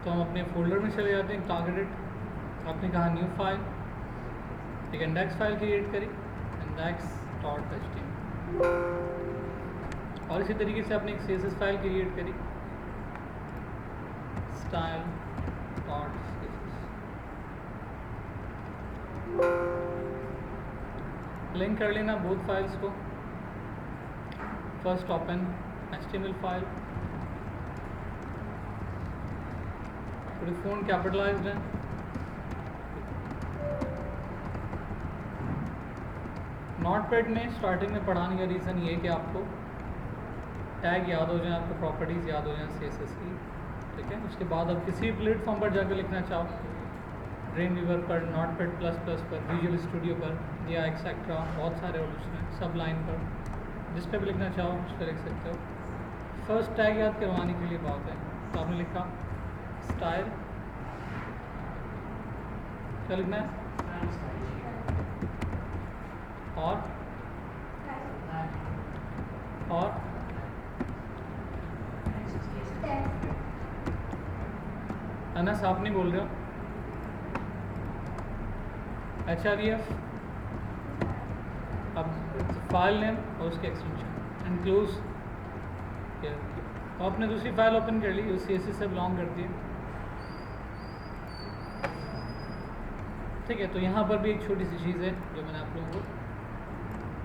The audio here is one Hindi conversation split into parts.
तो हम अपने फोल्डर में चले जाते हैं, टारगेटेड, आपने कहा न्यू फाइल, एक इंडेक्स फाइल क्रिएट करी, index.html, और इसी तरीके से आपने एक CSS फाइल क्रिएट करी, style.css। लिंक कर लेना बोथ फाइल्स को, फर्स्ट ओपन HTML फाइल, पूरी फ़ोन कैपिटलाइज्ड है, नोटपैड में स्टार्टिंग में पढ़ाने का रीज़न ये है कि आपको टैग याद हो जाए, आपको प्रॉपर्टीज़ याद हो जाए CSS की, ठीक है। उसके बाद आप किसी प्लेटफॉर्म पर जाकर लिखना चाहो, ड्रीमवीवर पर, नोटपैड प्लस प्लस पर, विजुअल स्टूडियो पर, या एक्सेट्रा बहुत सारे ऑप्शन हैं, सब लाइन पर, जिस पर भी लिखना चाहो उस पर लिख सकते हो। फर्स्ट टैग याद करवाने के लिए बात है, तो आपने लिखा स्टाइल, क्या लिखना है, और अनस आप नहीं बोल रहे हो, HREF, अब फाइल नेम और उसके एक्सटेंशन एनक्लोज, तो आपने दूसरी फाइल ओपन कर ली, जो CSS से बिलोंग करती है, ठीक है। तो यहाँ पर भी एक छोटी सी चीज़ है जो मैंने आप लोगों को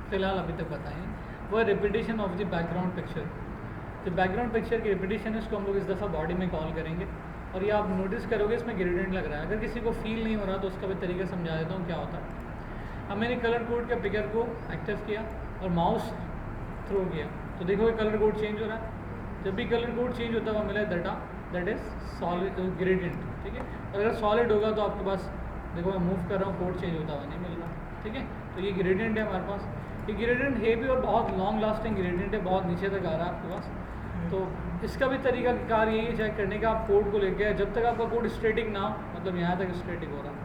फ़िलहाल अभी तक बताई है, वो है repetition of the background picture. जो बैकग्राउंड पिक्चर की रिपीटेशन है उसको हम लोग इस दफ़ा बॉडी में कॉल करेंगे, और ये आप नोटिस करोगे इसमें ग्रेडियंट लग रहा है। अगर किसी को फील नहीं हो रहा तो उसका भी तरीका समझा देता हूँ क्या होता है। अब मैंने कलर कोड के पिकर को एक्टिव किया और माउस थ्रो किया, तो देखो कलर कोड चेंज हो रहा है। जब भी कलर कोड चेंज होता हुआ मिला data, that is solid gradient, ठीक है। अगर सॉलिड होगा तो आपके पास देखो मैं मूव कर रहा हूँ, कोड चेंज होता हुआ नहीं मिल रहा, ठीक है। तो ये ग्रेडियंट है हमारे पास, ये ग्रेडियंट है भी और बहुत लॉन्ग लास्टिंग ग्रेडियंट है, बहुत नीचे तक आ रहा है आपके पास। तो इसका भी तरीका कार यही है चेक करने का, आप कोड को लेके जब तक आपका कोड स्टैटिक ना हो, मतलब यहाँ तक स्टैटिक हो रहा है,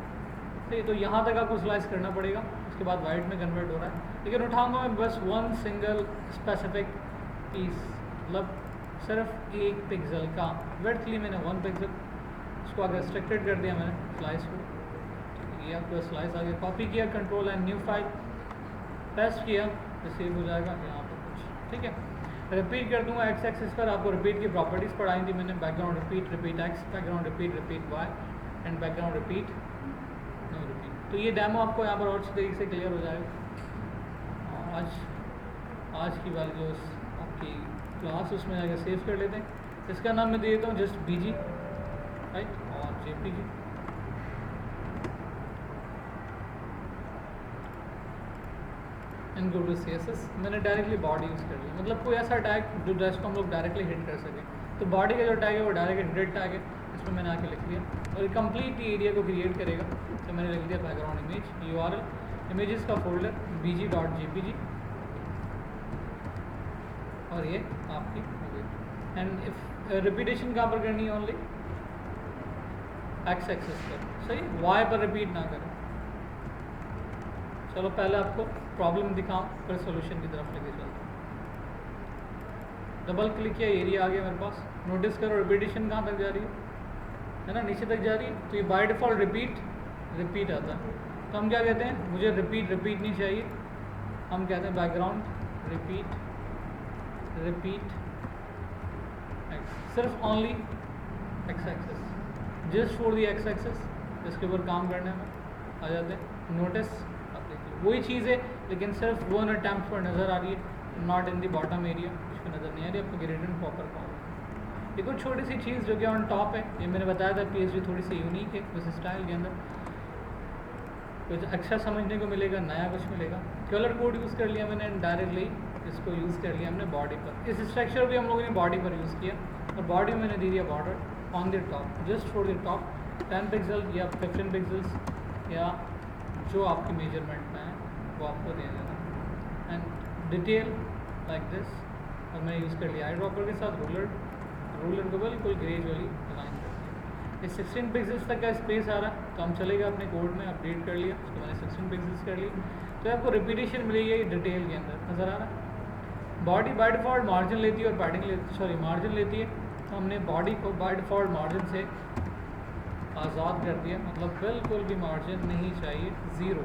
ठीक है, तो यहाँ तक आपको स्लाइस करना पड़ेगा, उसके बाद वाइट में कन्वर्ट हो रहा है। लेकिन उठाऊंगा मैं बस वन सिंगल स्पेसिफिक पीस, मतलब सिर्फ एक पिक्सल का विड्थ ली मैंने 1 पिक्सल, उसको आगे रिस्ट्रिक्टेड कर दिया मैंने स्लाइस को, ये आपका स्लाइस आगे कॉपी किया, control and new file paste किया, रिसीव हो जाएगा यहाँ पर कुछ, ठीक है। रिपीट कर दूंगा एक्स एक्सिस पर, आपको रिपीट की प्रॉपर्टीज़ पढ़ाई थी मैंने, background repeat, repeat X, background repeat, repeat Y, and background repeat, no repeat. तो ये डेमो आपको यहाँ पर और अच्छी तरीके से क्लियर हो जाएगा। आज की वाली जो आपकी क्लास उसमें जाकर सेव कर लेते हैं, इसका नाम मैं दे देता हूँ जस्ट BG, राइट, और JPG। And go to CSS, मैंने डायरेक्टली बॉडी यूज़ कर लिया, मतलब कोई ऐसा टैग जो ड्रेस को हम लोग डायरेक्टली हिट कर सकें। तो बॉडी का जो टैग है वो डायरेक्ट हिट टैग है, इसमें मैंने आके लिख लिया और ये कंप्लीट एरिया को क्रिएट करेगा। तो मैंने लिख दिया बैकग्राउंड इमेज, URL इमेजेस का फोल्डर bg.jpg, और ये आपकी हो गई। एंड इफ रिपीटेशन कहाँ पर करनी है, ओनली एक्स एक्सिस पर, सही, वाई पर रिपीट ना करें। चलो पहले आपको प्रॉब्लम दिखाऊं, फिर सोल्यूशन की तरफ लेके चलता हूँ। डबल क्लिक किया, एरिया आ गया मेरे पास, नोटिस करो रिपीटेशन कहाँ तक जा रही है ना, नीचे तक जा रही है। तो ये बाय डिफ़ॉल्ट रिपीट आता है। तो हम क्या कहते हैं, मुझे रिपीट नहीं चाहिए, हम कहते हैं बैकग्राउंड रिपीट सिर्फ only x axis, just for the x axis, इसके ऊपर काम करने में आ जाते हैं। नोटिस आप देखिए वही चीज़ है, लेकिन सिर्फ वन अटैम्प्ट पर नज़र आ रही है, not in the bottom area, इस पर नज़र नहीं आ रही आपको ग्रेडियंट प्रॉपर कॉल। ये कुछ छोटी सी चीज़ जो कि ऑन टॉप है, ये मैंने बताया था PHP थोड़ी सी यूनिक है उस स्टाइल के अंदर, कुछ अच्छा समझने को मिलेगा, नया कुछ मिलेगा। कलर कोड यूज़ कर लिया मैंने, डायरेक्टली इसको यूज़ कर लिया हमने बॉडी पर। इस स्ट्रक्चर भी हम लोगों ने बॉडी पर यूज़ किया, और बॉडी में मैंने दे दिया border on the top, just for the top 10 pixel या 15 पिक्सल्स, या जो आपकी मेजरमेंट में है वो आपको दे देना। एंड डिटेल लाइक दिस, और मैंने यूज़ कर लिया आई ड्रॉपर के साथ रूलर को बिल्कुल ग्रेज वाली लाइन कर दी। इस 16 पिक्सल्स तक का स्पेस आ रहा है, तो हम चलेगा अपने कोड में, अपडेट कर लिया उसको, मैंने 16 पिक्सल्स कर लिया। तो आपको रिपीटेशन मिलेगी डिटेल के अंदर, नज़र आ रहा है। बॉडी बाय डिफ़ॉल्ट मार्जिन लेती है और पैडिंग मार्जिन लेती है, तो हमने बॉडी को बाय डिफ़ॉल्ट मार्जिन से आज़ाद कर दिया, मतलब बिल्कुल भी मार्जिन नहीं चाहिए, ज़ीरो,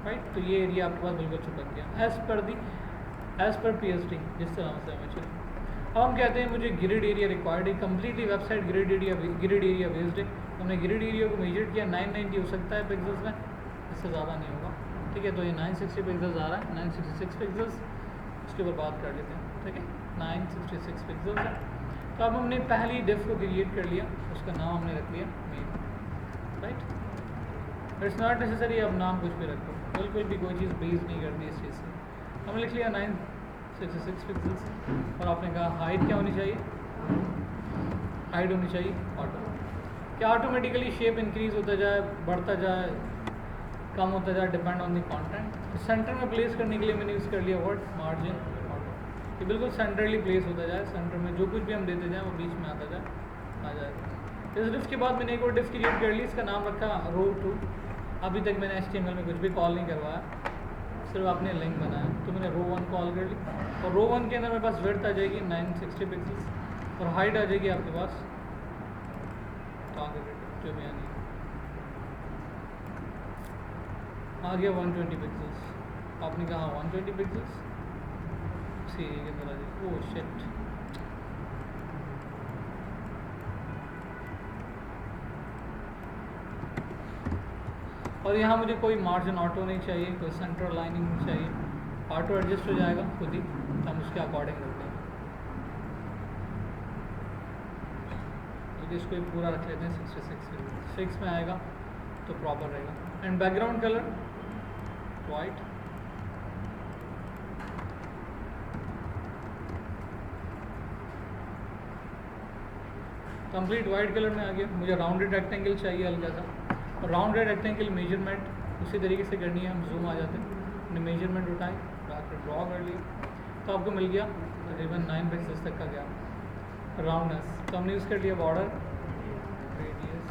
राइट। तो ये एरिया आपके पास बिल्कुल चिपक गया एज़ पर PSD, जिस तरह से हमें चाहिए। अब हम कहते हैं मुझे ग्रिड एरिया रिक्वायर्ड है, completely website grid area based है। हमने ग्रिड एरिया को मेजर किया, 990 हो सकता है पिक्सल्स में, इससे ज़्यादा नहीं होगा, ठीक है। तो ये 960 पिक्सल्स आ रहा है, 966 पिक्सल्स, उसके ऊपर बात कर लेते हैं, ठीक है। 966 पिक्सल्स है। तो अब हमने पहली डिफ को क्रिएट कर लिया, उसका नाम हमने रख लिया main, right. It's not necessary अब नाम कुछ भी रखो, बिल्कुल भी कोई चीज़ बेस नहीं करती इस चीज़ से। हमने लिख लिया 966 पिक्सल्स, और आपने कहा हाइट क्या होनी चाहिए, हाइट होनी चाहिए ऑटो, क्या ऑटोमेटिकली शेप इंक्रीज होता जाए, बढ़ता जाए, कम होता जाए, डिपेंड ऑन द कंटेंट। तो सेंटर में प्लेस करने के लिए मैंने यूज़ कर लिया वर्ड मार्जिन ऑटो, कि बिल्कुल सेंटरली प्लेस होता जाए, सेंटर में जो कुछ भी हम देते जाएँ वो बीच में आता जाए, आ जाएगा। इस डिफ के बाद मैंने एक और डिफ क्रिएट कर ली, इसका नाम रखा रो2। अभी तक मैंने HTML में कुछ भी कॉल नहीं करवाया, सिर्फ आपने लिंक बनाया, तो मैंने रो1 कॉल कर ली, और रो1 के अंदर मेरे पास विड्थ आ जाएगी 960 पिक्सल्स, और हाइट आ जाएगी आपके पास जो भी आनी आ गया 120 पिक्सल्स। आपने कहा 120 पिक्सल्स सी के अंदर आ जाएगी, ओह शिट। और यहाँ मुझे कोई मार्जिन ऑटो नहीं चाहिए, कोई सेंटर लाइनिंग नहीं चाहिए, ऑटो एडजस्ट हो जाएगा खुद ही, तो हम उसके अकॉर्डिंग रखते हैं। तो इसको पूरा रख लेते हैं 66 में आएगा तो प्रॉपर रहेगा। And background colour white, complete white colour में आ गया। मुझे राउंडेड रेक्टेंगल चाहिए हल्का सा, और राउंडेड रेक्टेंगल मेजरमेंट उसी तरीके से करनी है, हम जूम आ जाते हैं, हमने मेजरमेंट उठाई, फिर ड्रॉ कर लिया, तो आपको मिल गया तकरीबन 9 पिक्सल्स तक का गया राउंडनेस। तो हमने यूज़ कर लिया बॉर्डर रेडियस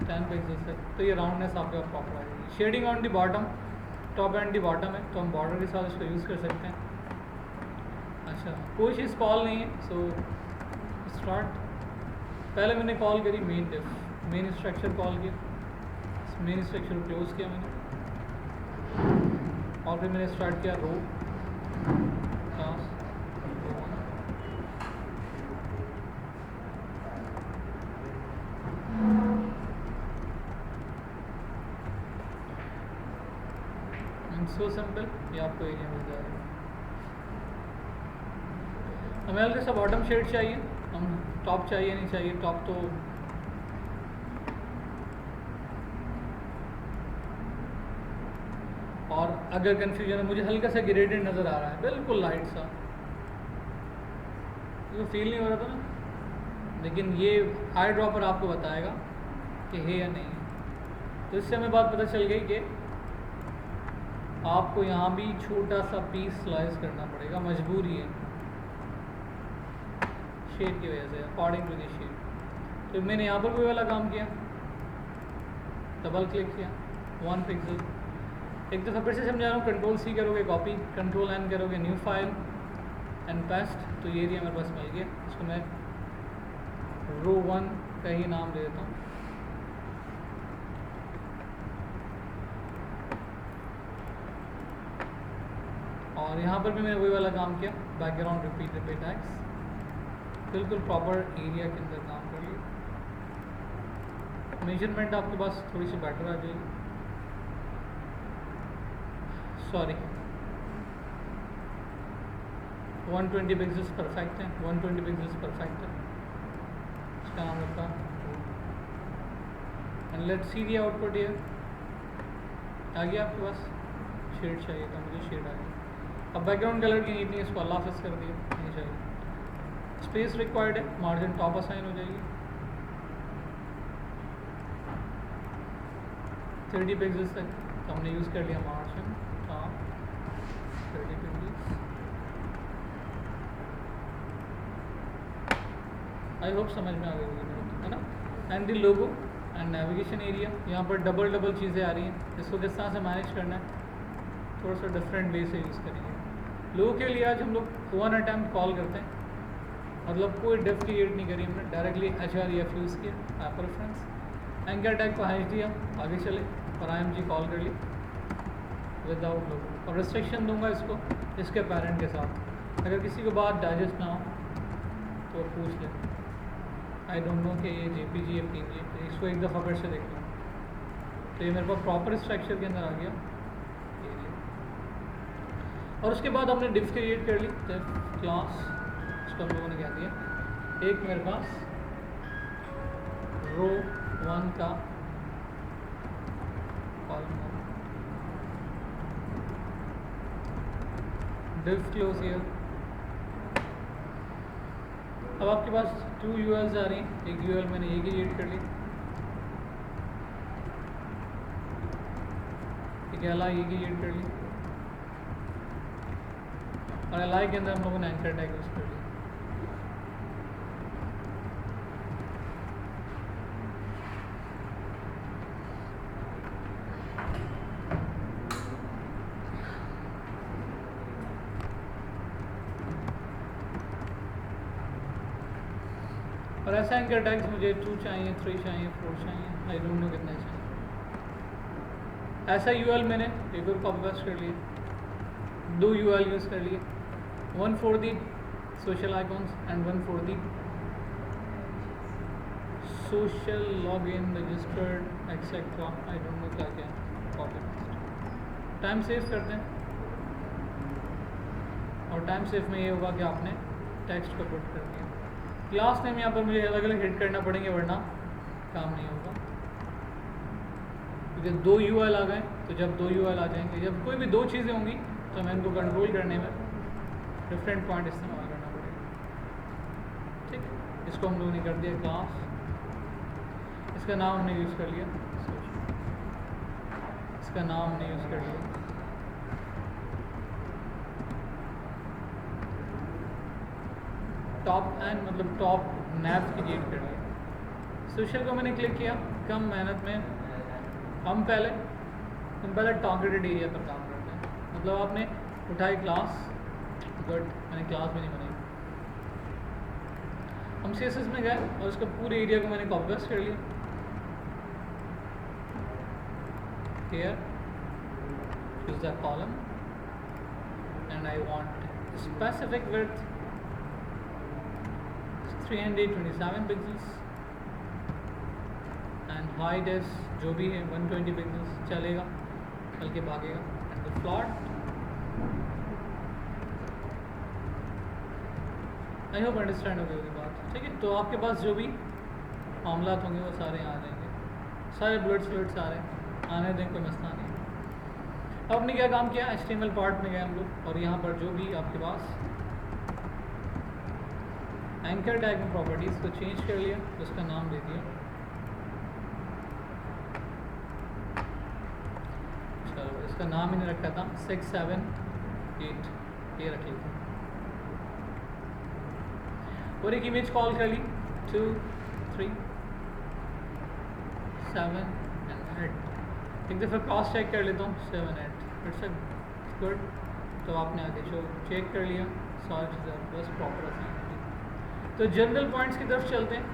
10 पिक्सल्स तक, तो ये राउंडनेस आपके प्रॉपर आ जाएगी। Shading on the bottom, top and the bottom है, तो हम बॉर्डर के साथ इसको यूज़ कर सकते हैं। अच्छा, कोई चीज़ कॉल नहीं है, सो स्टार्ट। पहले मैंने कॉल करी मेन डिफ, मेन स्ट्रक्चर कॉल किया, मेन स्ट्रक्चर को क्लोज किया मैंने, और फिर मैंने स्टार्ट किया रो क्लास, सो सिंपल, ये आपको एरिया मिल जाएगा। हमें हल्का सा बॉटम शेड चाहिए, हम टॉप चाहिए नहीं चाहिए, टॉप तो और अगर कंफ्यूजन है, मुझे हल्का सा ग्रेडेड नज़र आ रहा है, बिल्कुल लाइट सा, तो फील नहीं हो रहा था ना, लेकिन ये आई ड्रॉपर आपको बताएगा कि है या नहीं है। तो इससे हमें बात पता चल गई कि आपको यहाँ भी छोटा सा पीस स्लाइस करना पड़ेगा, मजबूरी है शेड की वजह से, अकॉर्डिंग टू द शेड। तो मैंने यहाँ पर कोई वाला काम किया, डबल क्लिक किया 1 पिक्सल, एक दफ़ा फिर से समझा रहा हूँ, Ctrl+C करोगे कॉपी, Ctrl+N करोगे न्यू फाइल एंड पेस्ट, तो ये एरिया मेरे पास मिल गया। इसको मैं रो1 का ही नाम दे देता हूँ, और यहाँ पर भी मैंने वही वाला काम किया, बैकग्राउंड रिपीट एक्स, बिल्कुल प्रॉपर एरिया के अंदर काम कर लिया। मेजरमेंट आपके पास थोड़ी सी बेटर आ जाएगी, सॉरी 120 पिक्सल्स परफेक्ट है, 120 पिक्सल्स परफेक्ट है, इसका नाम रखा। And let's see the output here, आ गया आपके पास, शेड चाहिए था मुझे, शेड आ गया। अब बैकग्राउंड कलर की नीटनेस को अल्लाह हाफ़िज़ कर दिया, नहीं चाहिए। स्पेस रिक्वायर्ड है, मार्जिन टॉप असाइन हो जाएगी 30 पिक्सल्स तक, तो हमने यूज़ कर लिया margin top 30 pixels. I hope समझ में आ गई होगी, है ना। And the logo and navigation area, यहाँ पर डबल चीज़ें आ रही हैं, इसको किस तरह से मैनेज करना है, थोड़ा सा डिफरेंट वे से यूज़ करेंगे। लोगों के लिए आज हम लोग 1 अटैम्प्ट कॉल करते हैं, मतलब कोई डिफ क्रिएट नहीं करी हमने, डायरेक्टली HREF यूज़ किया, हाइपर रेफरेंस। एंकर टैग को हैश दिया, आगे चले और IMG कॉल कर ली विदाउट लोगो, और रिस्ट्रिक्शन दूंगा इसको इसके पेरेंट के साथ। अगर किसी को बात डाइजेस्ट ना हो तो पूछ ले, आई डोंट नो कि ये JPG या PNG, इसको एक दफ़ा फिर से देख लो। तो ये मेरे पास प्रॉपर स्ट्रक्चर के अंदर आ गया ये लिया। और उसके बाद हमने डिफ क्रिएट कर ली, डिफ क्लास, इसको हम लोगों ने क्या दिया, एक मेरे पास रो 1 का कॉलम, डिफ क्लोज हियर। अब आपके पास 2 URLs आ रही हैं, एक URL मैंने ये क्रिएट कर ली, एक LI ये क्रिएट कर ली, और LI के अंदर हम लोगों ने एंकर टैग यूज़ कर लिया। और ऐसा एंकर टैग्स मुझे 2 चाहिए, 3 चाहिए, 4 चाहिए, आई डोंट नो कितना चाहिए। ऐसा URL मैंने एक और कॉपी पेस्ट कर लिए, 2 URL यूज़ कर लिए, 1 for the social icons and 1 for the social login registered etcetera, I don't know क्या क्या। कॉपी पेस्ट, टाइम सेव करते हैं, और टाइम सेव में ये होगा कि आपने टेक्स्ट को पुट कर दिया। क्लास नेम यहाँ पर मुझे अलग अलग हिट करना पड़ेंगे वरना काम नहीं होगा, क्योंकि 2 URL आ गए, तो जब 2 URL आ जाएंगे, जब कोई भी 2 चीज़ें होंगी तो हमें इनको कंट्रोल करने में डिफरेंट पॉइंट इस्तेमाल करना पड़ेगा। ठीक, इसको हम लोगों ने कर दिया क्लास, इसका नाम हमने यूज़ कर लिया, इसका नाम हमने यूज़ कर लिया टॉप एंड, मतलब टॉप नैव क्रिएट कर लिया। सोशल को मैंने क्लिक किया, कम मेहनत में हम पहले टारगेटेड एरिया पर काम करते हैं, मतलब आपने उठाई क्लास, गुड, मैंने क्लास भी नहीं बनाई, हम CSS में गए और उसका पूरे एरिया को मैंने कॉपी पेस्ट कर लिया। Here choose the column and I want specific width 327 pixels and height is जो भी है 120 पिक्सल्स, चलेगा, बल्कि भागेगा। And the plot, I hope understand हो गई होगी बात, ठीक है। तो आपके पास जो भी मामलात होंगे वो सारे आ जाएंगे, सारे बुलेट्स आ रहे हैं, आने दें, कोई मसला नहीं। अब हमने क्या काम किया, HTML पार्ट में गए हम लोग, और यहाँ पर जो भी आपके पास एंकर टैग में प्रॉपर्टीज़ को चेंज कर लिया, उसका नाम दे दिया, चलो इसका नाम मैंने रखा था 6, 7, 8, ये रख लिया, और एक इमेज कॉल कर ली 2, 3, 7 एंड 8। एक दफ़ा क्रॉस चेक कर लेता हूँ 7, 8, इट्स गुड। तो आपने आगे जो चेक कर लिया, सारी चीज़ें बस प्रॉपर असाइन। तो जनरल पॉइंट्स की तरफ चलते हैं।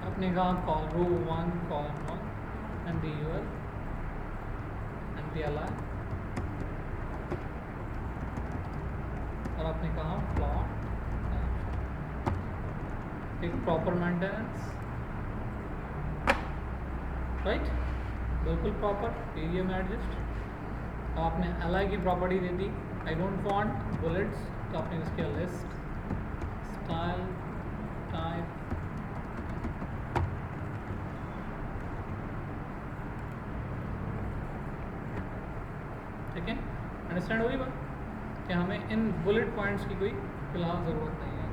अपने कहा call row 1, column 1 and the URL and the LI, और आपने कहा प्लॉट, एक प्रॉपर मेंटेनेंस, राइट, बिल्कुल प्रॉपर एरिया में एडजस्ट। आपने LI की प्रॉपर्टी दे दी, आई डोंट वांट बुलेट्स, तो आपने इसके लिस्ट, स्टाइल, टाइप, ठीक है। अंडरस्टैंड होगी बात कि हमें इन बुलेट पॉइंट्स की कोई फिलहाल ज़रूरत नहीं है,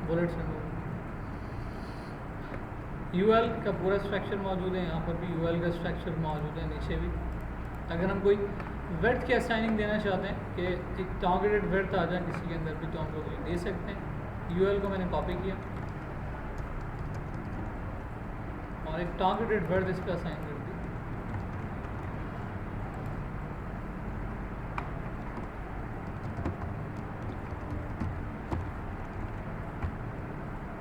बुलेट्स में URL का पूरा स्ट्रक्चर मौजूद है, यहाँ पर भी URL का स्ट्रक्चर मौजूद है, नीचे भी। अगर हम कोई वर्थ की असाइनिंग देना चाहते हैं कि एक टारगेटेड वर्थ आ जाए किसी के अंदर भी, तो हम लोग ये दे सकते हैं। URL को मैंने कॉपी किया और एक टारगेटेड वर्थ इस पर असाइन कर दी।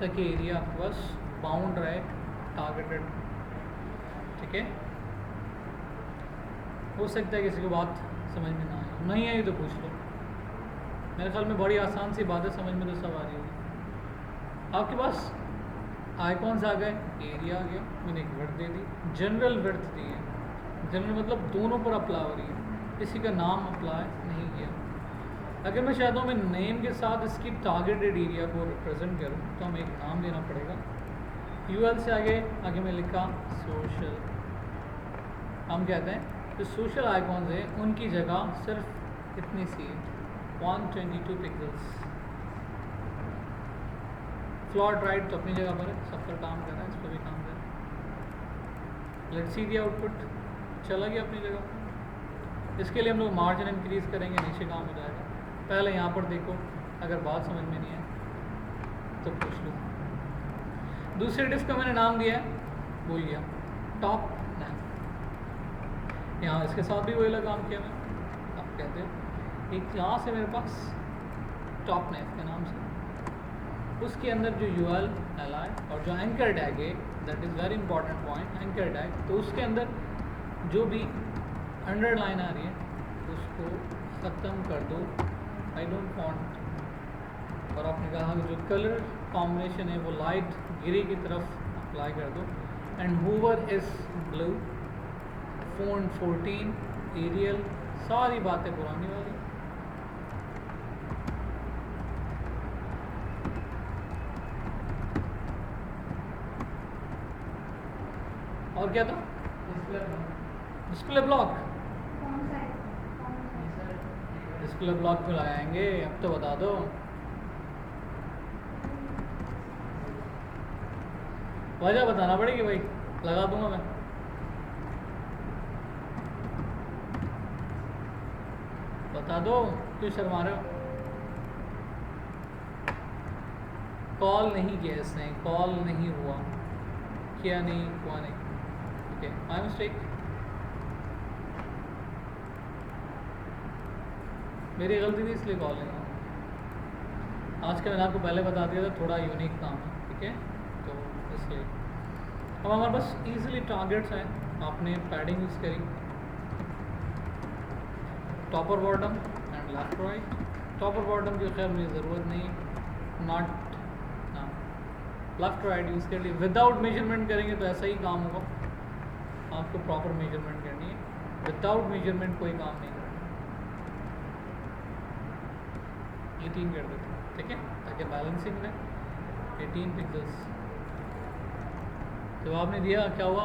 ताकि एरिया आपके पास बाउंड रहे, टारगेटेड। ठीक है, हो सकता है किसी को बात समझ में ना आए, नहीं आई तो पूछ लो। मेरे ख्याल में बड़ी आसान सी बात है, समझ में तो सब आ रही होगी। आपके पास आइकॉन्स आ गए, एरिया आ गया, मैंने एक word they the, general worth the है। जनरल मतलब दोनों पर अप्लाई हो रही है, किसी का नाम अप्लाई नहीं किया। अगर मैं चाहता हूँ मैं नेम के साथ इसकी टारगेटेड एरिया को रिप्रेजेंट करूँ तो हमें एक नाम देना पड़ेगा। यूएल से आगे मैं लिखा सोशल। हम कहते हैं जो सोशल आइकॉन्स है उनकी जगह सिर्फ इतनी सी है, 122 पिक्सल्स। फ्लॉट राइट तो अपनी जगह पर है, सब पर काम कर रहा है, इस पर भी काम कर रहा है। लेट्स सी दी आउटपुट, चला गया अपनी जगह। इसके लिए हम लोग मार्जिन इंक्रीज करेंगे, नीचे काम हो जाएगा। पहले यहाँ पर देखो, अगर बात समझ में नहीं आए तो पूछ लो। दूसरे डिस्क का मैंने नाम दिया है, भूल गया, टॉप नैप। यहाँ इसके साथ भी वही लगा काम किया मैं। आप कहते हैं एक यहाँ से मेरे पास टॉप नैप के नाम से, उसके अंदर जो यूएल एल आई और जो एंकर टैग है, that is very important point, anchor tag. तो उसके अंदर जो भी अंडरलाइन आ रही है उसको ख़त्म कर दो, आई डोंट वांट। और आपने कहा कि जो कलर कॉम्बिनेशन है वो लाइट ग्रे की तरफ अप्लाई कर दो। And hover is blue, font 14, Arial, सारी बातें पुरानी वाली। और क्या था? Display block. डिस्प्ले ब्लॉक पे लगाएंगे, अब तो बता दो। वजह बताना पड़ेगी भाई, लगा दूंगा मैं। बता दो, क्यों शर्मा रहे हो? कॉल नहीं किया इसने, कॉल नहीं हुआ, किया नहीं, हुआ नहीं। ओके, माय मिस्टेक, मेरी गलती थी, इसलिए कॉल नहीं हुआ। आज का मैंने आपको पहले बता दिया था, थोड़ा यूनिक काम है, ठीक है, तो इसलिए। अब हमारे पास इजीली टारगेट्स हैं, आपने पैडिंग यूज़ करी, टॉप और bottom and left right. Top और बॉटम की खैर मुझे ज़रूरत नहीं है, नॉट ना। लेफ्ट राइट यूज़ कर ली। विदाउट मेजरमेंट करेंगे तो ऐसा ही काम होगा, आपको प्रॉपर मेजरमेंट करनी है, विदाउट मेजरमेंट कोई काम नहीं करना। ये 3 कर देते हैं, ठीक है, ताकि बैलेंसिंग में 18 पिक्सल्स। जब आपने दिया क्या हुआ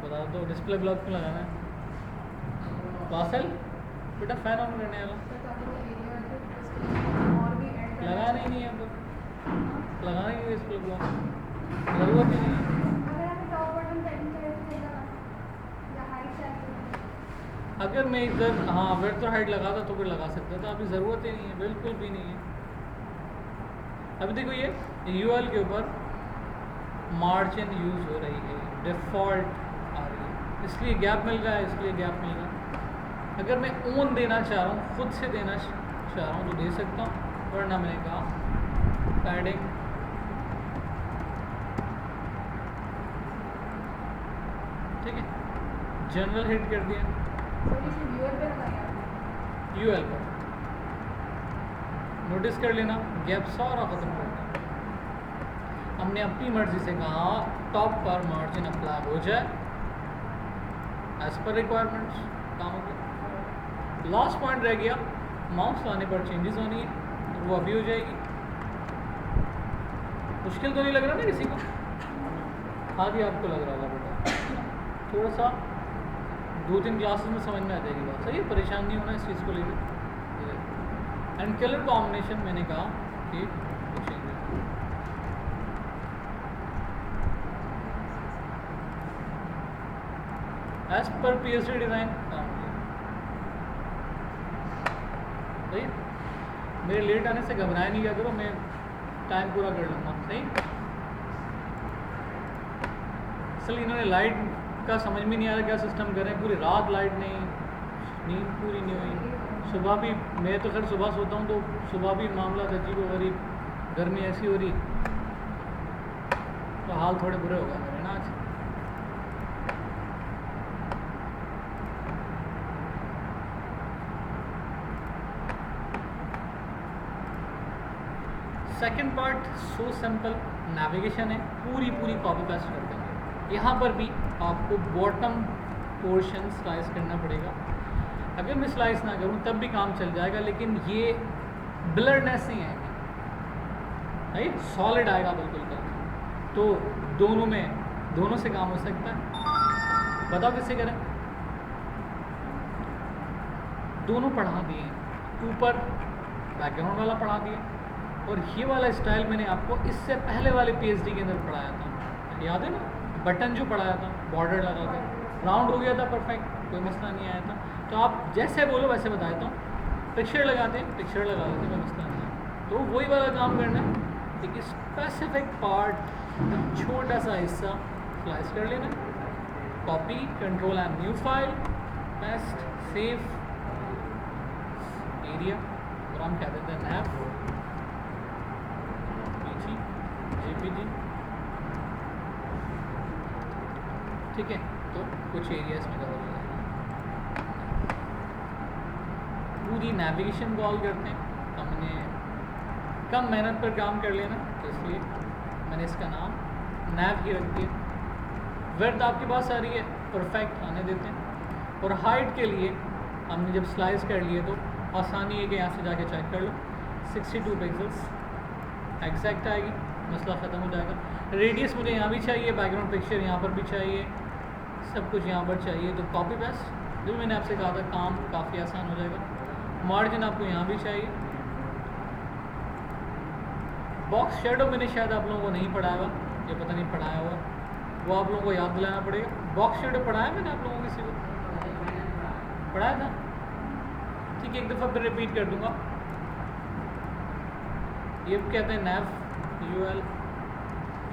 बता दो। डिस्प्ले ब्लॉक में लगाना है, पार्सल बेटा फैन ऑन करने वाला, लगाना ही नहीं है, अब लगाना ही है डिस्प्ले ब्लॉक, ज़रूरत ही नहीं है। अगर मैं इधर हाँ वेट और हाइट लगाता तो फिर लगा सकता था, अभी ज़रूरत ही नहीं है, बिल्कुल भी नहीं है। अभी देखो ये यूएल के ऊपर मार्जिन यूज़ हो रही है, डिफ़ॉल्ट आ रही है, इसलिए गैप मिल रहा है, इसलिए गैप मिल रहा है। अगर मैं ओन देना चाह रहा हूँ, खुद से देना चाह रहा हूँ तो दे सकता हूँ, वरना मैंने कहा पैडिंग ठीक है, जनरल हिट कर दिया यूएल पर। नोटिस कर लेना गैप सारा ख़त्म कर दिया। हमने अपनी मर्ज़ी से कहा टॉप पर मार्जिन अप्लाई हो जाए एज पर रिक्वायरमेंट्स, काम हो गया। लास्ट पॉइंट रह गया, माउस लाने पर चेंजेस होनी है, और वो अभी हो जाएगी। मुश्किल तो नहीं लग रहा ना किसी को? हाँ जी, आपको लग रहा होगा बेटा, थोड़ा सा 2-3 क्लासेस में समझ में आ जाएगी बात, सही है, परेशान नहीं होना इस चीज़ को लेकर। एंड कलर कॉम्बिनेशन मैंने कहा कि एज पर पीएसडी डिज़ाइन काम किया। सही, मेरे लेट आने से घबराए नहीं, क्या करो, मैं टाइम पूरा कर लूँगा। सही, असल इन्होंने लाइट का समझ में नहीं आ रहा क्या सिस्टम कर रहे हैं, पूरी रात लाइट नहीं, नींद पूरी नहीं हुई। सुबह भी, मैं तो खैर सुबह सोता हूँ तो सुबह भी मामला अजीब व गरीब गर्मी ऐसी हो रही तो हाल थोड़े बुरे हो गए मेरे ना आज। Second part so simple, navigation है, पूरी कॉपी पेस्ट कर देंगे। यहाँ पर भी आपको बॉटम पोर्शन स्लाइस करना पड़ेगा। अगर मैं स्लाइस ना करूँ तब भी काम चल जाएगा, लेकिन ये ब्लरनेस नहीं आएगी, राइट, सॉलिड आएगा बिल्कुल कर। तो दोनों से काम हो सकता है। बताओ किससे करें? दोनों पढ़ा दिए, ऊपर बैकग्राउंड वाला पढ़ा दिया, और ये वाला स्टाइल मैंने आपको इससे पहले वाले पीएचडी के अंदर पढ़ाया था, याद है ना? बटन जो पढ़ाया था, बॉर्डर लगा के राउंड हो गया था, परफेक्ट, कोई मसला नहीं आया था। तो आप जैसे बोलो वैसे बता देता हूँ। पिक्चर लगाते हैं, पिक्चर लगा देते, कोई मसला नहीं है। तो वही वाला काम करना है, एक स्पेसिफिक पार्ट, छोटा सा हिस्सा स्लाइस कर लेना, copy, control and new file, paste, save area, और हम क्या देते हैं नैव जेपीजी, ठीक है। तो कुछ एरियाज में कवर हो जाएगा। पूरी नेविगेशन कॉल करते हैं, हमने कम मेहनत पर काम कर लेना, तो इसलिए मैंने इसका नाम नैव ही रख दिया। वर्थ आपके पास आ रही है, परफेक्ट आने देते हैं। और हाइट के लिए हमने जब स्लाइस कर लिए तो आसानी है कि यहाँ से जाके चेक कर लो, 62 पिक्सल्स एग्जैक्ट आएगी, मसला ख़त्म हो जाएगा। रेडियस मुझे यहाँ भी चाहिए, बैकग्राउंड पिक्चर यहाँ पर भी चाहिए, सब कुछ यहाँ पर चाहिए। तो कॉपी पेस्ट, जो मैंने आपसे कहा था, काम काफ़ी आसान हो जाएगा। मार्जिन आपको यहाँ भी चाहिए। बॉक्स शेडो मैंने शायद आप लोगों को नहीं पढ़ाया हुआ, ये पता नहीं पढ़ाया हुआ, वो आप लोगों को याद दिलाना पड़ेगा। बॉक्स शेडो पढ़ाया मैंने आप लोगों को, किसी को पढ़ाया था? ठीक है, एक दफ़ा फिर रिपीट कर दूँगा। ये कहते हैं नैव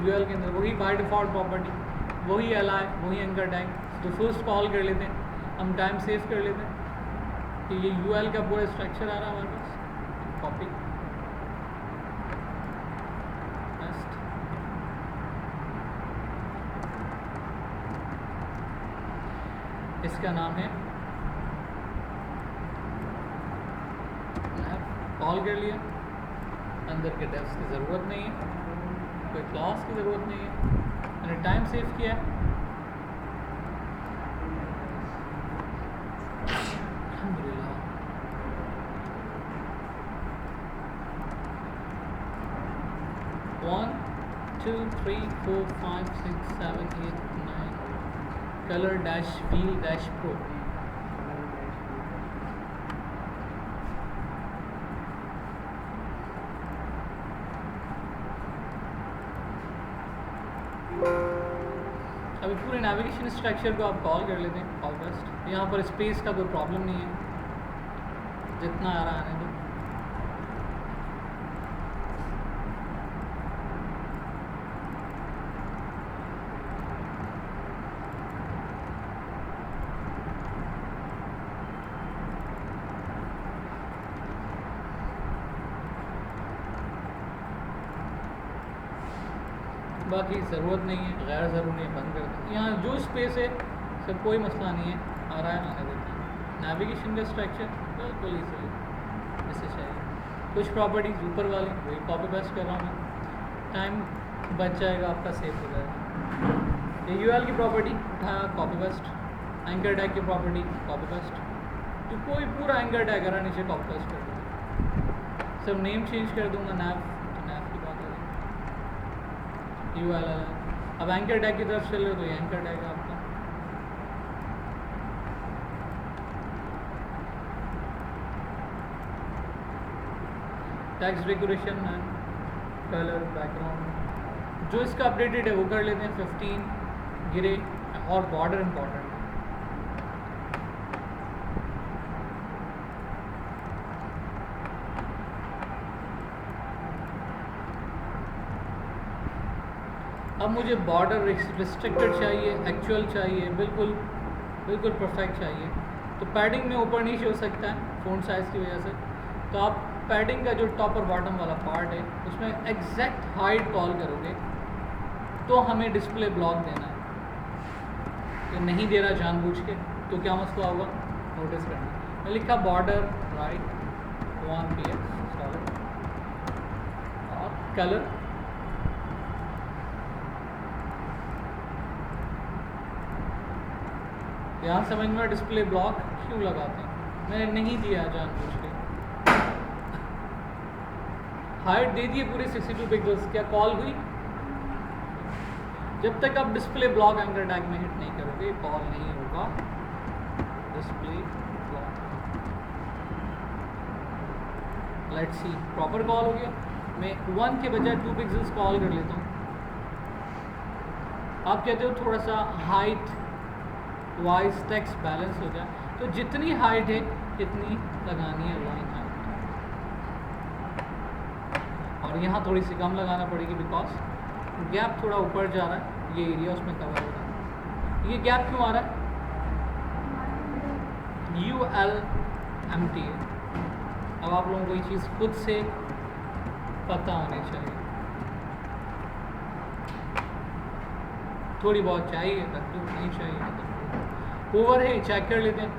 यूएल के अंदर वही बाय डिफ़ॉल्ट प्रॉपर्टी, वही एलआई, वही एंकर टैग। तो फर्स्ट कॉल कर लेते हैं, हम टाइम सेव कर लेते हैं कि ये यूएल का पूरा स्ट्रक्चर आ रहा है हमारे पास। कॉपी पेस्ट, इसका नाम है कॉल कर लिया। अंदर के डेप्स की ज़रूरत नहीं है, कोई क्लास की ज़रूरत नहीं है, मैंने टाइम सेव किया। अल्हम्दुलिल्लाह। 1 2 3 4 5 6 7 8 9 colour dash wheel dash pro. अभी पूरे नेविगेशन स्ट्रक्चर को आप कॉल कर लेते हैं, कॉल बेस्ट। यहाँ पर स्पेस का कोई प्रॉब्लम नहीं है, जितना आ रहा आने दो। बाकी ज़रूरत नहीं है, गैर ज़रूरी है, बंद कर दें। यहाँ जो स्पेस है सब कोई मसला नहीं है, आ रहा है आने देते हैं। नेविगेशन का स्ट्रक्चर बिल्कुल ईजीली जैसे चाहिए। कुछ प्रॉपर्टीज ऊपर वाली वही कॉपी पेस्ट कर रहा हूँ मैं, टाइम बच जाएगा आपका, सेव हो जाएगा। ये यूएल की प्रॉपर्टी उठाया, कॉपी पेस्ट। एंकर टैग की प्रॉपर्टी, कॉपी पेस्ट। तो कोई पूरा एंकर टैग करा नीचे कॉपी पेस्ट कर दूँगा। सब नेम चेंज कर दूँगा, नैव तो नैव की बात है, यूएल अलग। अब एंकर टैग की तरफ चल रहे हो तो ये एंकर टैग है आपका। Text decoration and colour background जो इसका अपडेटेड है वो कर लेते हैं 15 गिरे, और बॉर्डर इम्पॉर्टेंट है। अब मुझे बॉर्डर रिस्ट्रिक्टेड चाहिए, एक्चुअल चाहिए, बिल्कुल परफेक्ट चाहिए। तो पैडिंग में ऊपर नीचे हो सकता है फ़ॉन्ट साइज़ की वजह से, तो आप पैडिंग का जो टॉप और बॉटम वाला पार्ट है उसमें एग्जैक्ट हाइट कॉल करोगे तो हमें डिस्प्ले ब्लॉक देना है। तो नहीं दे रहा जानबूझ के तो क्या मसला होगा नोटिस करना। मैं लिखा बॉर्डर राइट 1 px सॉलिड और कलर यहाँ समझ में डिस्प्ले ब्लॉक क्यों लगाते हैं, मैंने नहीं दिया जानबूझ के। हाइट दे दिए पूरे 62 पिक्सल्स, क्या कॉल हुई? जब तक आप डिस्प्ले ब्लॉक एंकर टैग में हिट नहीं करोगे कॉल नहीं होगा display block. Let's see proper call हो गया। मैं 1 के बजाय 2 पिक्सल्स कॉल कर लेता हूँ। आप कहते हो थोड़ा सा हाइट वाइज टेक्स्ट बैलेंस हो जाए, तो जितनी हाइट है इतनी लगानी है लाइन हाइट, और यहाँ थोड़ी सी कम लगाना पड़ेगी बिकॉज गैप थोड़ा ऊपर जा रहा है, ये एरिया उसमें कवर हो रहा है। ये गैप क्यों आ रहा है? ULMT है। अब आप लोगों को ये चीज़ खुद से पता होनी चाहिए, थोड़ी बहुत चाहिए रख दो, नहीं चाहिए तो ओवर है चेक कर लेते हैं।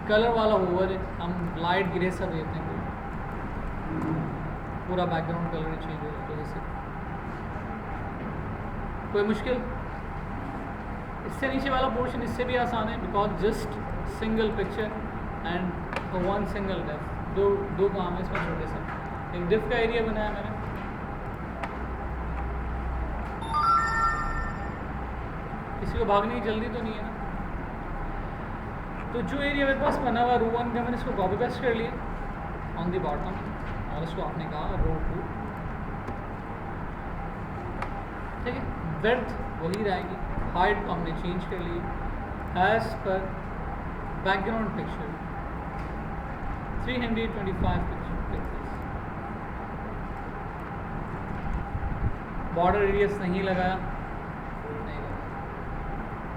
कलर वाला ओवर है, हम लाइट ग्रे सा देते हैं, पूरा बैकग्राउंड कलर चेंज हो जाए तो जैसे कोई मुश्किल। इससे नीचे वाला पोर्शन इससे भी आसान है because just single picture and 1 single div, दो काम है इसमें छोटे से। एक डिफ का एरिया बनाया मैंने, किसी को भागने की जल्दी तो नहीं है ना, तो जो एरिया मेरे पास बना हुआ रो 1 का मैंने इसको कॉपी पेस्ट कर लिया ऑन दी बॉटम, और इसको आपने कहा रो 2, ठीक है। विड्थ वही रहेगी, हाइट को हमने चेंज कर ली as per background picture 325 pixels. Border areas नहीं लगाया,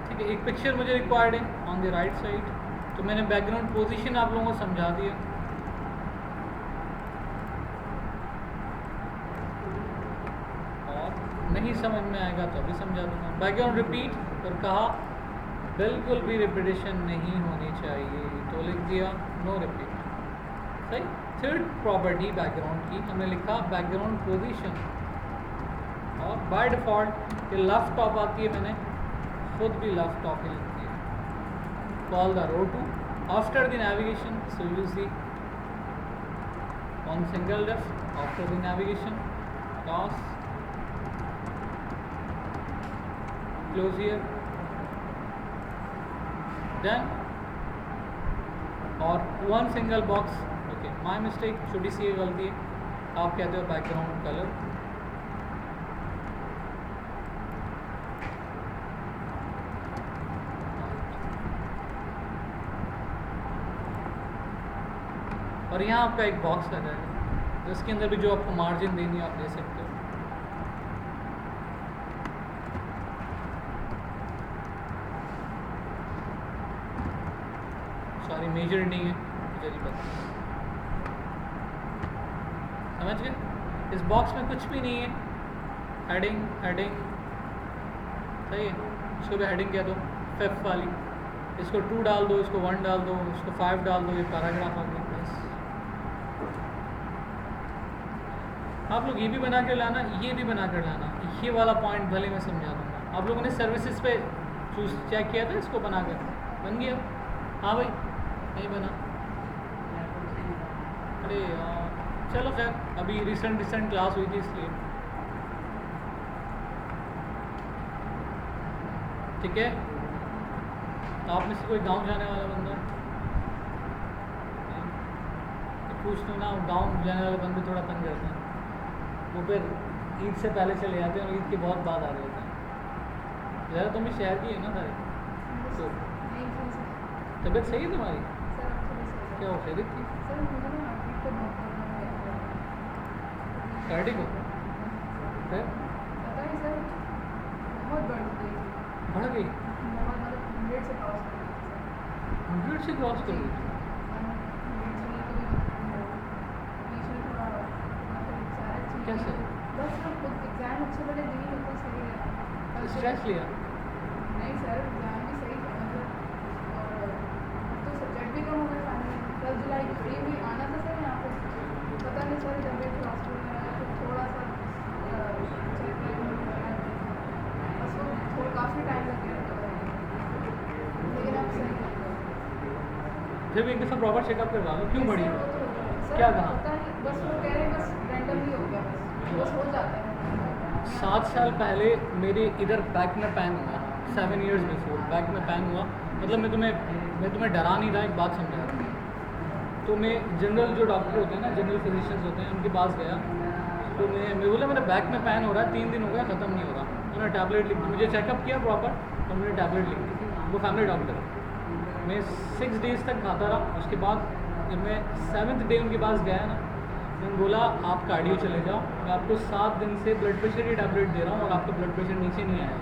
ठीक है। एक पिक्चर मुझे रिक्वायर्ड है ऑन द राइट साइड, तो मैंने बैकग्राउंड पोजीशन आप लोगों को समझा दिया। नहीं समझ में आएगा तो अभी समझा दूंगा। बैकग्राउंड रिपीट और कहा बिल्कुल भी रिपीटेशन नहीं होनी चाहिए, तो लिख दिया नो रिपीट, सही। थर्ड प्रॉपर्टी बैकग्राउंड की हमने लिखा बैकग्राउंड पोजीशन, और बाय डिफ़ॉल्ट ये लेफ्ट टॉप आती है, मैंने खुद भी लेफ्ट टॉप ही लिख दिया। Call the row 2 after the navigation, so use the 1 single div after the navigation, टॉस close here, then और 1 single box. Okay my mistake, छोटी सी गलती है, आप कहते हो बैकग्राउंड कलर, और यहाँ आपका एक बॉक्स लगा है जिसके अंदर भी जो आपको मार्जिन देनी है आप दे सकते हो। सॉरी मेजर नहीं है, मुझे नहीं पता, समझ गए। इस बॉक्स में कुछ भी नहीं है, हेडिंग हेडिंग सही है, इसको भी हेडिंग कह दो 5 वाली, इसको 2 डाल दो, इसको 1 डाल दो, इसको 5 डाल दो, ये पैराग्राफ आ गया बस। आप लोग ये भी बना कर लाना, ये भी बना कर लाना, ये वाला पॉइंट भले मैं समझा दूँगा। आप लोगों ने सर्विसेज पे चूज चेक किया था, इसको बना कर बन गया। हाँ भाई नहीं बना, अरे यार चलो खैर, अभी रिसेंट क्लास हुई थी इसलिए, ठीक है। आप में से कोई गांव जाने वाला बंदा पूछ लो ना, गांव जाने वाले बंदे थोड़ा तंग करते हैं, वो फिर ईद से पहले चले जाते हैं और ईद के बहुत बाद आ रहे होते हैं। ज़्यादा तुम भी शहर की है ना सारे, तो तबीयत सही है तुम्हारी? क्या हो खैरियत थी? कार्डिक हो फिर बढ़ गई, 100 से क्रॉस कर गई। स्ट्रेस है? बस सर खुद एग्जाम अच्छे वाले दी तो कुछ सही है। स्ट्रेस लिया? नहीं सर एग्जाम भी सही था मतलब, और तो सब्जेक्ट भी कम हो गए फाइनल। 10 जुलाई को फ्री हुई, आना था सर यहाँ पे, पता नहीं सर तबियत हॉस्पिटल में आया तो थोड़ा सा चेक बस वो थोड़ा काफ़ी टाइम लग गया, लेकिन अब सही है। फिर भी एक दफ़ा प्रॉपर चेकअप करवा लो, क्यों बढ़ी? वो तो सर क्या कहा? पता नहीं, बस वो कह रहे हैं बस रैंडमली हो गया, बस हो जाता है। 7 साल पहले मेरे इधर बैक में पैन हुआ, 7 years बिफोर बैक में पैन हुआ। मतलब मैं तुम्हें डरा नहीं रहा, एक बात समझा रहा हूँ। तो मैं जनरल जो डॉक्टर होते हैं ना, जनरल फिजिशियंस होते हैं, उनके पास गया। तो मैं बोला मेरा बैक में पैन हो रहा है, 3 दिन हो गया, ख़त्म नहीं हो रहा। उन्होंने टैबलेट लिख दी, मुझे चेकअप किया प्रॉपर, और मुझे टैबलेट लिख दी। वो फैमिली डॉक्टर है। मैं 6 days तक खाता रहा। उसके बाद जब मैं 7th day उनके पास गया ना, मैंने बोला आप कार्डियो चले जाओ, मैं आपको 7 दिन से ब्लड प्रेशर की टैबलेट दे रहा हूँ और आपका ब्लड प्रेशर नीचे नहीं आया।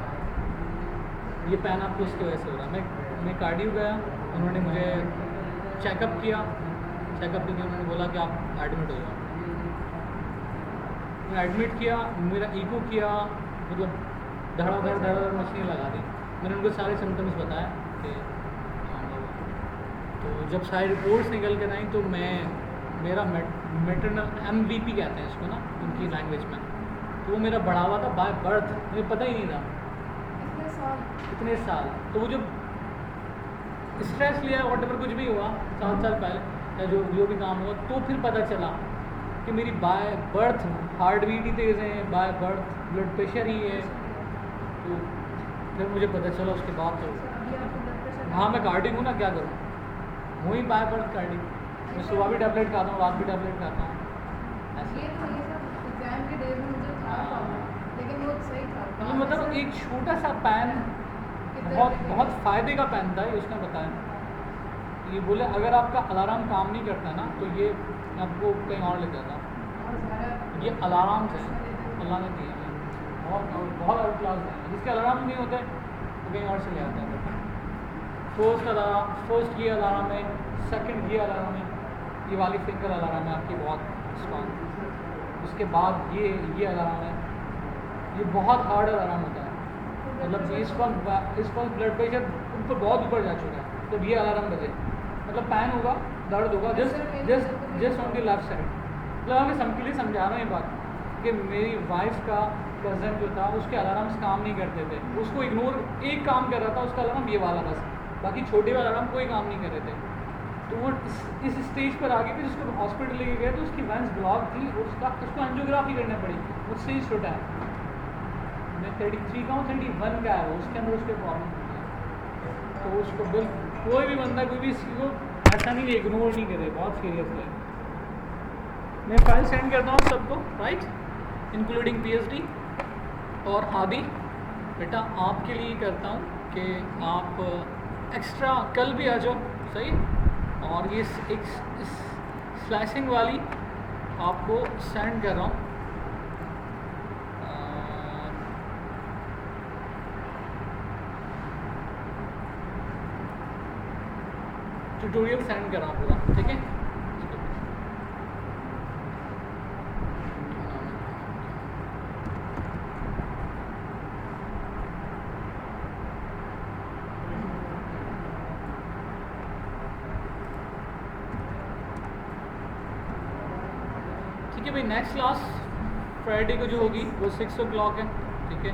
ये पैन आपको उसकी वजह से हो रहा है। मैं कार्डियो गया, उन्होंने मुझे चेकअप किया। चेकअप करके उन्होंने बोला कि आप एडमिट हो जाओ। मैं एडमिट किया, मेरा ईको किया, मतलब धड़ाधड़ मशीनें लगा दी। मैंने उनको सारे सिम्टम्स बताया कि तो जब सारी रिपोर्ट्स निकल कर आई तो मेरा मैटरनल MVP कहते हैं इसको ना उनकी लैंग्वेज में, तो वो मेरा बढ़ा हुआ था बाय बर्थ, मुझे पता ही नहीं था इतने साल। तो वो जब स्ट्रेस लिया वॉटेवर कुछ भी हुआ 7 साल पहले या जो भी काम हुआ, तो फिर पता चला कि मेरी बाय बर्थ हार्ट बीट ही तेज़ है, बाय बर्थ ब्लड प्रेशर ही है। तो फिर मुझे पता चला उसके बाद। तो हाँ मैं कार्डिक हूँ ना, क्या करूँ, वही बाय बर्थ कार्डिक। मैं सुबह भी टैबलेट खाता हूँ, रात भी टैबलेट खाता हूँ ऐसे। ये तो ये सब एग्जाम के डे में मुझे था प्रॉब्लम, लेकिन वो सही था। मतलब एक छोटा सा पैन बहुत फ़ायदे का पैन था ये, उसने बताया। ये बोले अगर आपका अलार्म काम नहीं करता ना तो ये आपको कहीं और ले जाता। ये अलार्म है अल्लाह ने दिए हैं, बहुत आउट क्लास है। जिसके अलार्म नहीं होते तो कहीं और से ले आता है। फर्स्ट ये अलार्म है, सेकंड ये अलार्म है, ये वाली फिंगर अलार्म है आपकी बहुत स्ट्रॉन्ग। उसके बाद ये अलार्म है, ये बहुत हार्ड अलार्म होता है। मतलब इस वक्त ब्लड प्रेशर ऊपर बहुत ऊपर जा चुका है, तो ये अलार्म बजे मतलब पैन होगा, दर्द होगा just on the left side. मतलब मैं सबके लिए समझा रहा हूँ ये बात कि मेरी वाइफ का कज़न जो था उसके अलार्म्स काम नहीं करते थे, उसको इग्नोर एक काम कर रहा था उसका अलार्म ये वाला बस, बाकी छोटे वाला अलार्म कोई काम नहीं कर रहे थे। तो वो इस स्टेज पर आ गई थी, जिसको हॉस्पिटल लेके गए तो उसकी वेंस ब्लॉक थी, उसको एंजियोग्राफी करनी पड़ी। मुझसे ही छोटा है, मैं 33 का हूँ, 31 का है वो, उसके अंदर उसके प्रॉब्लम होती है। तो उसको कोई भी बंदा कोई भी इसी को ऐसा नहीं इग्नोर नहीं करे, बहुत सीरियस है। मैं फाइल सेंड करता हूँ सबको, राइट, इंक्लूडिंग PhD और आदि। बेटा आपके लिए करता हूँ कि आप एक्स्ट्रा कल भी आ जाओ, सही। और ये एक स्लैशिंग वाली आपको सेंड कर रहा हूँ, ट्यूटोरियल सेंड कर रहा हूँ पूरा, ठीक है। ठीक है भाई, नेक्स्ट क्लास फ्राइडे को जो होगी वो 6 o'clock है, ठीक है।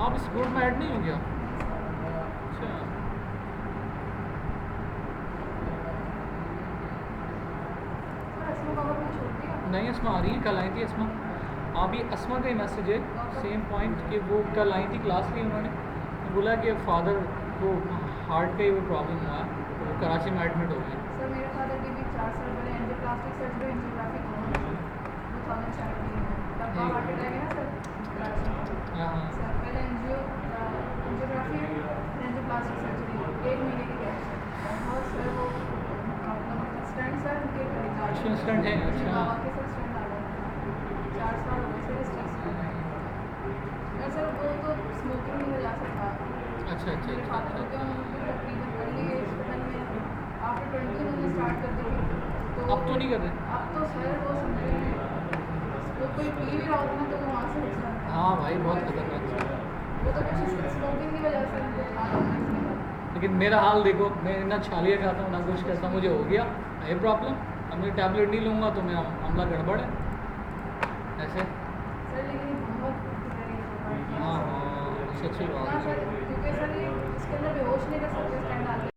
आप इस ग्रुप में ऐड नहीं हो गया? अच्छा, नहीं अस्मा आ रही है, कल आई थी अस्मा। आप ये अस्मा का ही मैसेज है, सेम पॉइंट कि वो कल आई थी, क्लास ली उन्होंने, बोला कि फादर को हार्ट का ही वो प्रॉब्लम हुआ है, तो वो कराची में एडमिट हो गए। सर मेरे फादर की भी 4 साल पहले एंजियोप्लास्टिक सर्जरी एंजियोग्राफी 2017 में, तब हार्ट अटैक है ना सर। हाँ सर पहले एंजियोग्राफी एंजियोप्लास्टिक सर्जरी 1 महीने की गैप है, और सर वो स्टंट सर उनके अच्छा स्टंट है, अच्छा के सर स्टंट आ गए, 4 साल हो गए सर इस चीज़ में। सर वो तो स्मोकिंग की वजह से था। अच्छा अच्छा अच्छा अच्छा। तकरीबन अर्ली एज में आफ्टर 20 अब तो नहीं कर रहे? अब तो सर वो समझे वो कोई पी भी रहा होता ना तो वो वहाँ से उठता है। हाँ भाई बहुत खतरनाक चीज़ है। वो तो कुछ स्मोकिंग की वजह से उनको खाना होना इसके बाद। लेकिन मेरा हाल देखो, मैं ना छालिया खाता हूँ ना कुछ करता हूँ, मुझे हो गया ये प्रॉब्लम, अब मैं टैबलेट नहीं लूँगा तो मेरा मामला गड़बड़ है ऐसे। सर लेकिन ये बहुत है ये हाँ हाँ, सच्ची बात हाँ है। सर, क्योंकि सर ये इसके अंदर बेहोश नहीं कर सकते स्टैंड आते